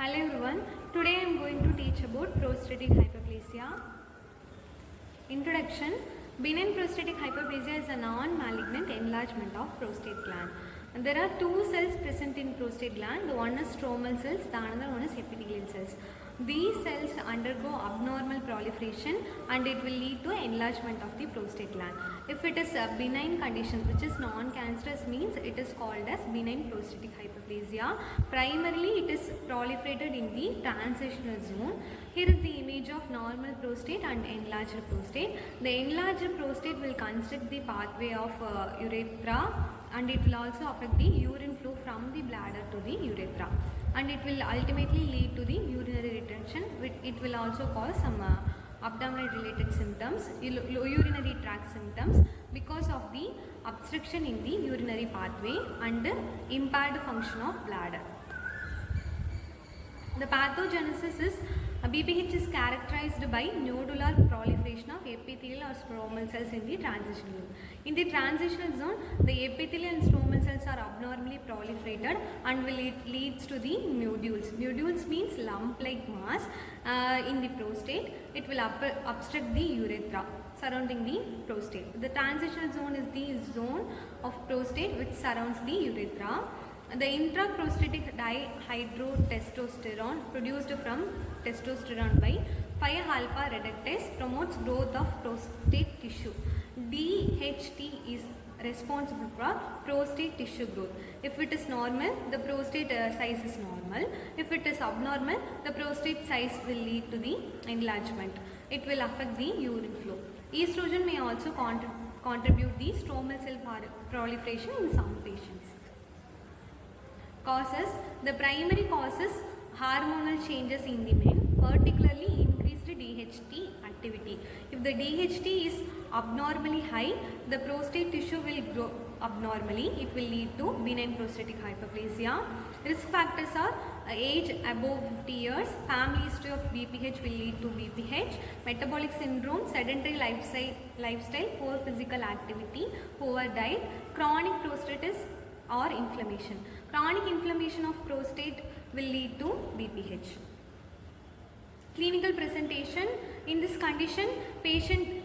Hello everyone, today I am going to teach about prostatic hyperplasia. Introduction. Benign prostatic hyperplasia is a non-malignant enlargement of prostate gland. And there are two cells present in prostate gland. The one is stromal cells, the other one is epithelial cells. These cells undergo abnormal proliferation and it will lead to enlargement of the prostate gland. If it is a benign condition which is non-cancerous, means it is called as benign prostatic hyperplasia. Primarily it is proliferated in the transitional zone. Here is the image of normal prostate and enlarged prostate. The enlarged prostate will constrict the pathway of urethra, and it will also affect the urine flow from the bladder to the urethra, and it will ultimately lead to the urinary retention. It will also cause some abdominal related symptoms, urinary tract symptoms, because of the obstruction in the urinary pathway and impaired function of bladder. The pathogenesis is BPH is characterized by nodular proliferation of epithelial or stromal cells in the transitional zone. In the transitional zone, the epithelial and stromal cells are abnormally proliferated and it leads to the nodules. Nodules means lump-like mass in the prostate. It will obstruct the urethra surrounding the prostate. The transitional zone is the zone of prostate which surrounds the urethra. The intraprostatic dihydrotestosterone produced from testosterone by 5-alpha reductase promotes growth of prostate tissue. DHT is responsible for prostate tissue growth. If it is normal, the prostate size is normal. If it is abnormal, the prostate size will lead to the enlargement. It will affect the urine flow. Estrogen may also contribute the stromal cell proliferation in some patients. Causes. The primary causes hormonal changes in the men, particularly increased DHT activity. If the DHT is abnormally high, the prostate tissue will grow abnormally. It will lead to benign prostatic hyperplasia. Risk factors are age above 50 years, family history of BPH will lead to BPH, metabolic syndrome, sedentary lifestyle, poor physical activity, poor diet, chronic prostatitis or inflammation. Chronic inflammation of prostate will lead to BPH. Clinical presentation. In this condition, patient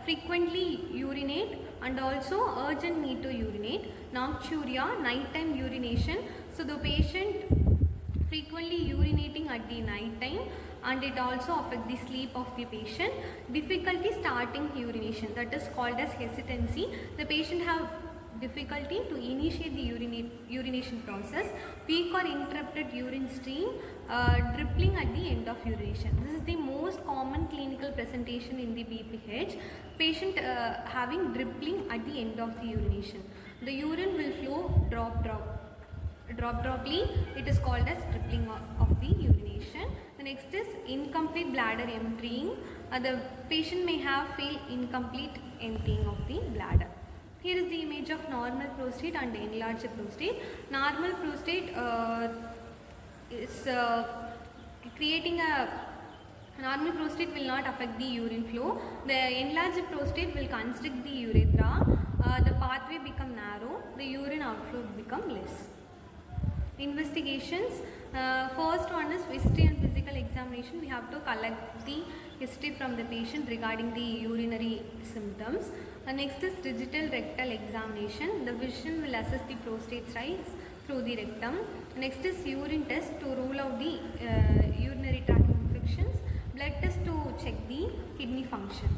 frequently urinate and also urgent need to urinate. Nocturia, nighttime urination. So the patient frequently urinating at the night time, and it also affects the sleep of the patient. Difficulty starting urination, that is called as hesitancy. The patient have difficulty to initiate the urination process, weak or interrupted urine stream, dribbling at the end of urination. This is the most common clinical presentation in the BPH. Patient having dribbling at the end of the urination. The urine will flow droply. It is called as dribbling of the urination. The next is incomplete bladder emptying. The patient may feel incomplete emptying of the bladder. Here is the image of normal prostate and enlarged prostate. Normal prostate is creating a normal prostate will not affect the urine flow. The enlarged prostate will constrict the urethra. The pathway become narrow. The urine outflow become less. Investigations. First one is history and physical examination. We have to collect the history from the patient regarding the urinary symptoms. Next is digital rectal examination. The physician will assess the prostate size through the rectum. Next is urine test to rule out the urinary tract infections. Blood test to check the kidney function.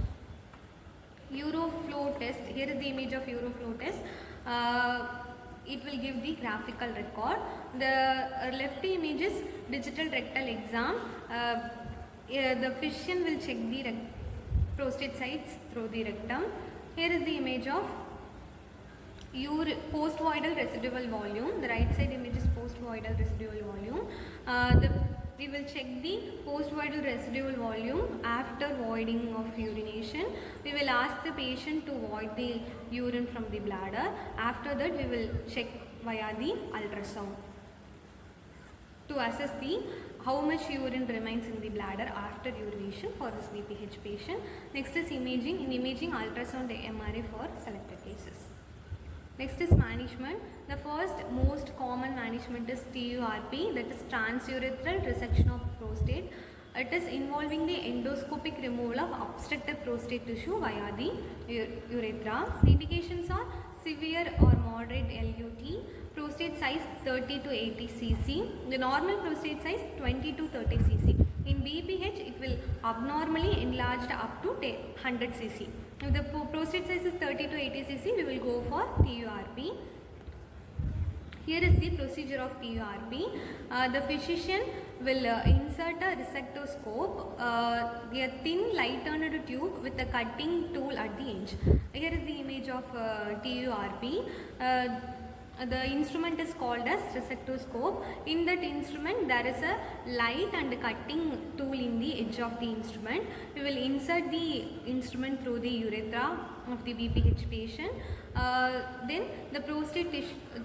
Uroflow test. Here is the image of uroflow test. It will give the graphical record. The left image is digital rectal exam. The physician will check the prostate size through the rectum. Here is the image of postvoidal residual volume. The right side image is postvoidal residual volume. We will check the postvoidal residual volume after voiding of urination. We will ask the patient to void the urine from the bladder. After that, we will check via the ultrasound to assess how much urine remains in the bladder after urination for this BPH patient. Next is imaging. In imaging, ultrasound MRI for selected cases. Next is management. The first most common management is TURP, that is transurethral resection of prostate. It is involving the endoscopic removal of obstructed prostate tissue via the urethra. The indications are severe or moderate LUT, prostate size 30 to 80 cc, the normal prostate size 20 to 30 cc. In BPH, it will abnormally enlarged up to 100 cc. If the prostate size is 30 to 80 cc, we will go for TURP. Here is the procedure of TURP. The physician will insert a resectoscope, a thin light-turned tube with a cutting tool at the edge. Here is the image of TURP. The instrument is called as resectoscope. In that instrument, there is a light and cutting tool in the edge of the instrument. We will insert the instrument through the urethra of the BPH patient. Then the prostate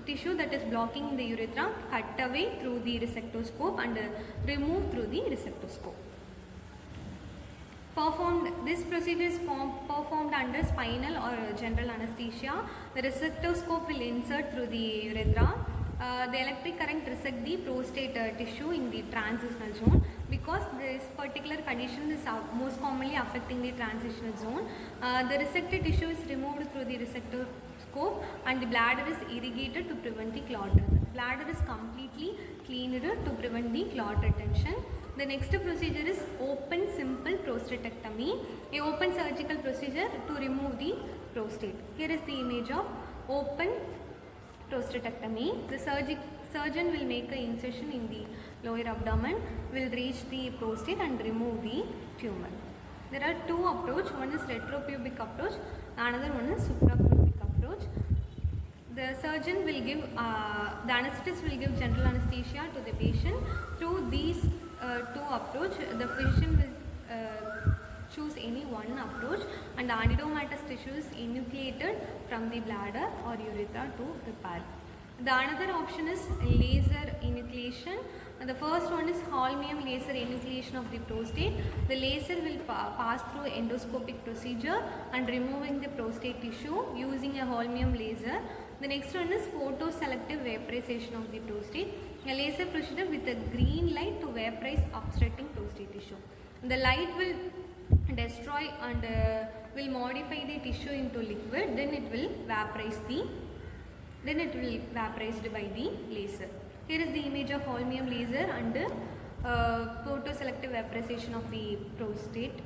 tissue that is blocking the urethra cut away through the resectoscope and remove through the resectoscope. This procedure is performed under spinal or general anesthesia. The resectoscope will insert through the urethra. The electric current resect the prostate tissue in the transitional zone. Because this particular condition is most commonly affecting the transitional zone, the resected tissue is removed through the resectoscope and the bladder is irrigated to prevent the clot. The bladder is completely cleaned to prevent the clot retention. The next procedure is open simple prostatectomy, a open surgical procedure to remove the prostate. Here is the image of open prostatectomy. The surgeon will make an incision in the lower abdomen, will reach the prostate and remove the tumor. There are two approaches. One is retropubic approach, another one is suprapubic approach. The surgeon will give, the anesthetist will give general anesthesia to the patient. Through these two approach, the physician will choose any one approach and anedomatous tissue is enucleated from the bladder or urethra to repair. The another option is laser enucleation. The first one is holmium laser enucleation of the prostate. The laser will pass through endoscopic procedure and removing the prostate tissue using a holmium laser. The next one is photoselective vaporization of the prostate. A laser procedure with a green light to vaporize obstructing prostate tissue. The light will destroy and will modify the tissue into liquid. Then it will vaporized by the laser. Here is the image of holmium laser and photoselective vaporization of the prostate.